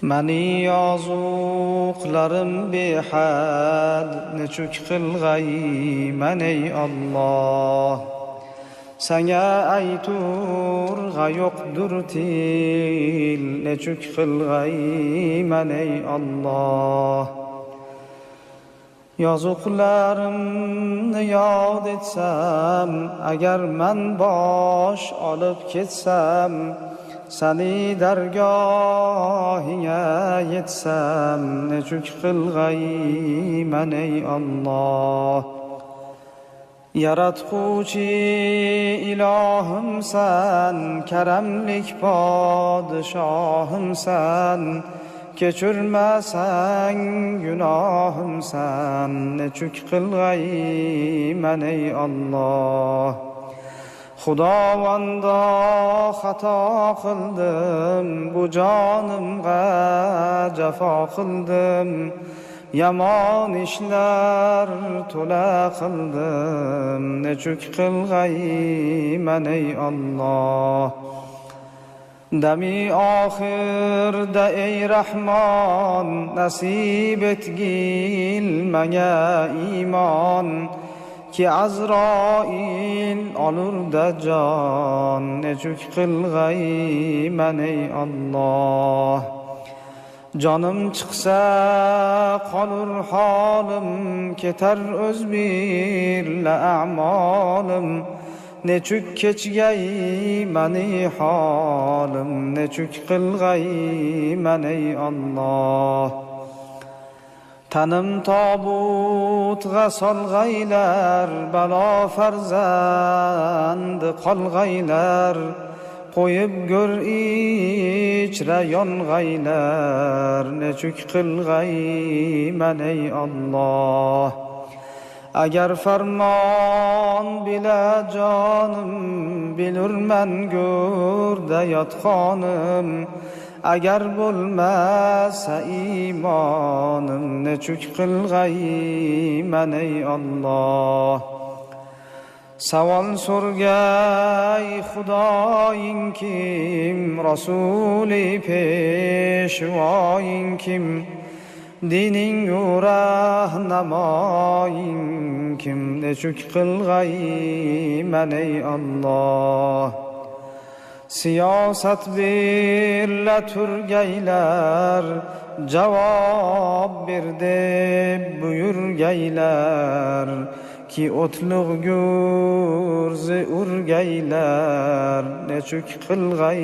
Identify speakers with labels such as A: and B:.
A: Mani ozuqlarim behad, nechuk qilg'ay man ey Alloh. Sanga ayturg'a yo'qdur til, nechuk qilg'ay man ey Alloh. Yozuqlarimni yod etsam, agar man bosh olib ketsam, sani dargohingga yetsam, nechuk qilg'ay man ey Alloh. Yaratquchi ilohimsan, karamlik podshohimsan, kechirmasang gunohimsan, nechuk qilg'ay man ey Alloh. Xudovando xato qildim, bu jonimga jafo qildim, yomon ishlar to'la qildim, nechuk qilg'ay man ey Alloh. Dami oxirda ey Rahmon, nasib etgil menga iymon, ki Azroil olurda jon, nechuk qilg'ay man ey Alloh. Jonim chiqsa qolur holim, ketar o'z birla a'molim, nechuk kechgay mani holim, nechuk qilg'ay man ey Alloh. Tanim tobutga solg'aylar, balo farzand qolg'aylar, qo'yib go'r ichra yong'aylar, nechuk qilg'ay man ey Alloh. Agar farmon bila jonim, bilurman go'rda yotqonim, agar bo'lmasa iymonim, nechuk qilg'ay man ey Alloh. Savol so'rgay Xudoying kim, Rasuli peshvoying kim, dining rahnamoying kim, nechuk qilg'ay man ey Alloh. Siyosat birla turgaylar, javob ber deb buyurgaylar, ki o'tliq gurzi urgaylar, nechuk qilg'ay